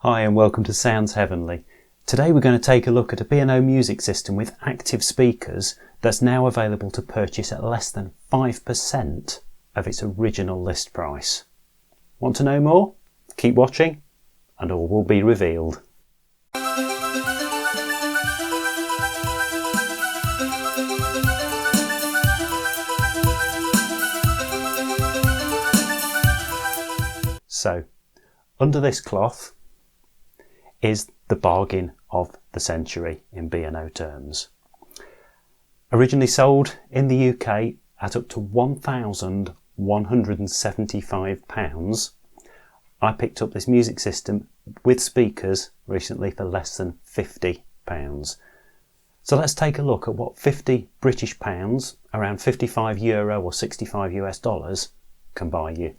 Hi and welcome to Sounds Heavenly. Today we're going to take a look at a B&O music system with active speakers that's now available to purchase at less than 5% of its original list price. Want to know more? Keep watching and all will be revealed. So, under this cloth is the bargain of the century in B&O terms. Originally sold in the UK at up to £1,175, I picked up this music system with speakers recently for less than £50. So let's take a look at what 50 British pounds, around €55 or $65 US, can buy you.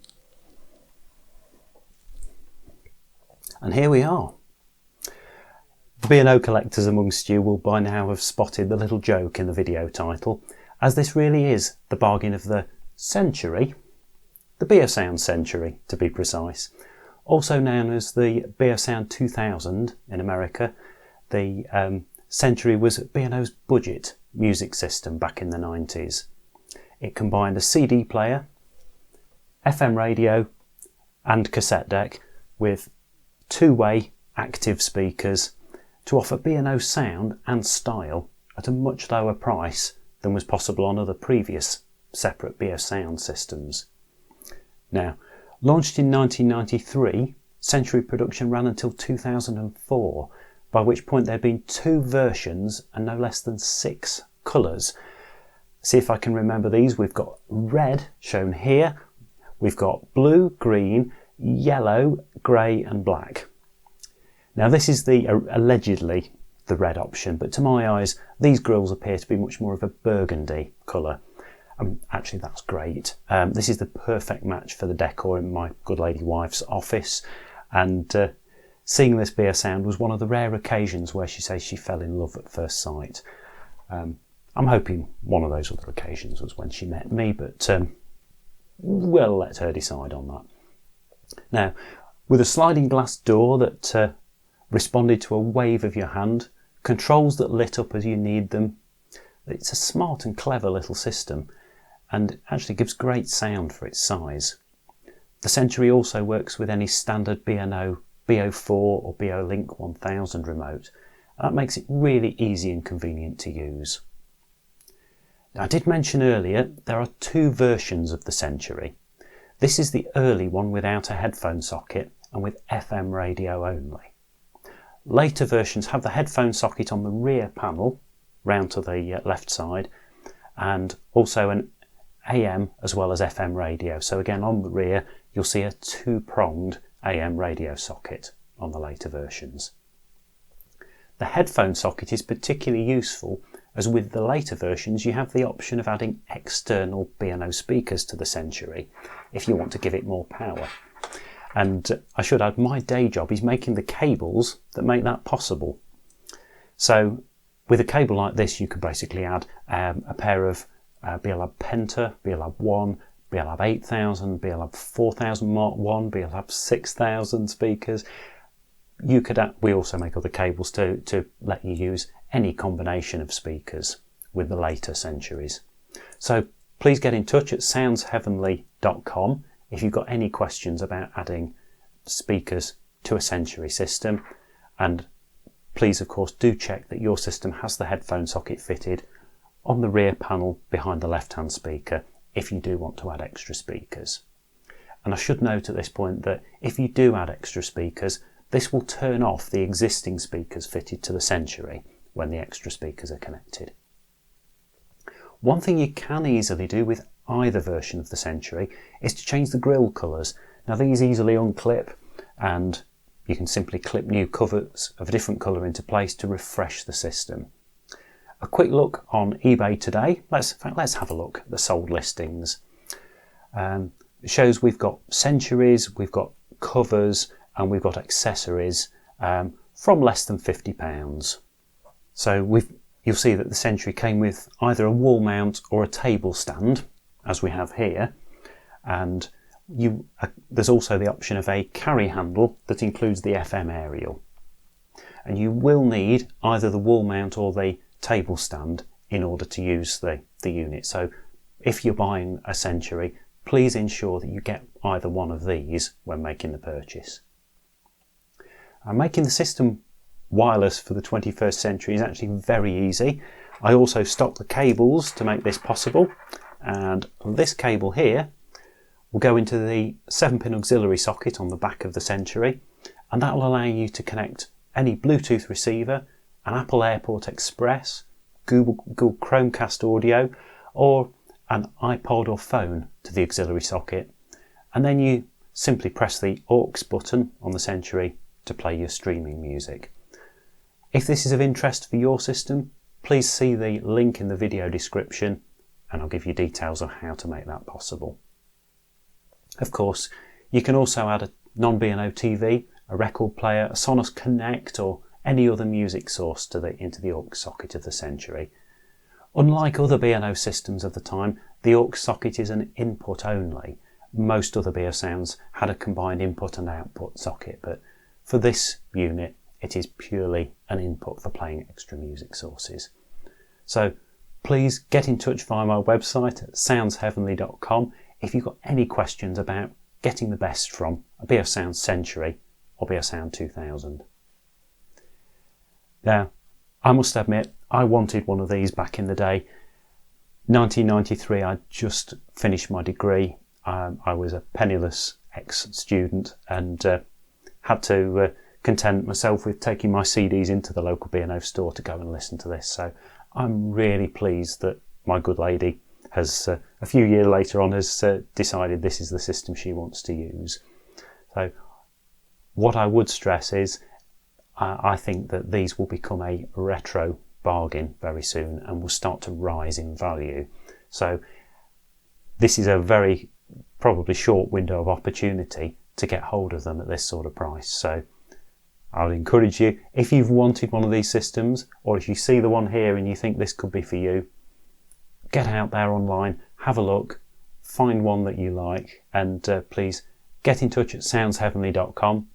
And here we are. The B&O collectors amongst you will by now have spotted the little joke in the video title, as this really is the bargain of the century, the B&O Sound Century to be precise, also known as the B&O Sound 2000 in America. The Century was B&O's budget music system back in the 90s. It combined a CD player, FM radio and cassette deck with two-way active speakers to offer B&O sound and style at a much lower price than was possible on other previous separate B&O sound systems. Now, launched in 1993, Century production ran until 2004, by which point there had been 2 versions and no less than 6 colours. See if I can remember these. We've got red shown here, we've got blue, green, yellow, grey and black. Now this is allegedly the red option, but to my eyes these grills appear to be much more of a burgundy colour. Actually that's great. This is the perfect match for the decor in my good lady wife's office, and seeing this B&O sound was one of the rare occasions where she says she fell in love at first sight. I'm hoping one of those other occasions was when she met me, but we'll let her decide on that. Now, with a sliding glass door that responded to a wave of your hand, controls that lit up as you need them, it's a smart and clever little system and actually gives great sound for its size. The Century also works with any standard B&O B04 or B&O Link 1000 remote. That makes it really easy and convenient to use. Now, I did mention earlier there are 2 versions of the Century. This is the early one without a headphone socket and with FM radio only. Later versions have the headphone socket on the rear panel, round to the left side, and also an AM as well as FM radio. So again, on the rear you'll see a 2-pronged AM radio socket on the later versions. The headphone socket is particularly useful as with the later versions you have the option of adding external B&O speakers to the Century if you want to give it more power. And I should add, my day job is making the cables that make that possible. So with a cable like this you could basically add a pair of B&O Penta, B&O 1, B&O 8000, B&O 4000 Mark 1, B&O 6000 speakers. We also make other cables to let you use any combination of speakers with the later Centuries. So please get in touch at soundsheavenly.com if you've got any questions about adding speakers to a Century system, and please of course do check that your system has the headphone socket fitted on the rear panel behind the left hand speaker if you do want to add extra speakers. And I should note at this point that if you do add extra speakers, this will turn off the existing speakers fitted to the Century when the extra speakers are connected. One thing you can easily do with either version of the Century is to change the grille colours. Now these easily unclip and you can simply clip new covers of a different colour into place to refresh the system. A quick look on eBay today. Let's have a look at the sold listings. It shows we've got Centuries, we've got covers and we've got accessories from less than £50. So you'll see that the Century came with either a wall mount or a table stand, as we have here, and there's also the option of a carry handle that includes the FM aerial. And you will need either the wall mount or the table stand in order to use the unit. So if you're buying a Century, please ensure that you get either one of these when making the purchase. Making the system wireless for the 21st century is actually very easy. I also stock the cables to make this possible, and this cable here will go into the 7-pin auxiliary socket on the back of the Century, and that will allow you to connect any Bluetooth receiver, an Apple AirPort Express, Google Chromecast audio, or an iPod or phone to the auxiliary socket, and then you simply press the aux button on the Century to play your streaming music. If this is of interest for your system, please see the link in the video description and I'll give you details on how to make that possible. Of course, you can also add a non-B&O TV, a record player, a Sonos Connect or any other music source into the aux socket of the Century. Unlike other B&O systems of the time, the aux socket is an input only. Most other B&O sounds had a combined input and output socket, but for this unit it is purely an input for playing extra music sources. So please get in touch via my website at soundsheavenly.com if you've got any questions about getting the best from a B&O Sound Century or B&O Sound 2000. Now, I must admit, I wanted one of these back in the day. 1993, I just finished my degree. I was a penniless ex-student and had to content myself with taking my CDs into the local B&O store to go and listen to this. So I'm really pleased that my good lady has, a few years later on, has decided this is the system she wants to use. So what I would stress is I think that these will become a retro bargain very soon and will start to rise in value. So this is a very probably short window of opportunity to get hold of them at this sort of price. So I would encourage you, if you've wanted one of these systems, or if you see the one here and you think this could be for you, get out there online, have a look, find one that you like, and please get in touch at soundsheavenly.com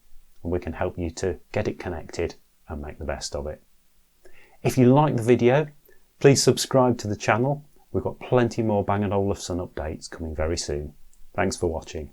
and we can help you to get it connected and make the best of it. If you like the video, please subscribe to the channel. We've got plenty more Bang & Olufsen updates coming very soon. Thanks for watching.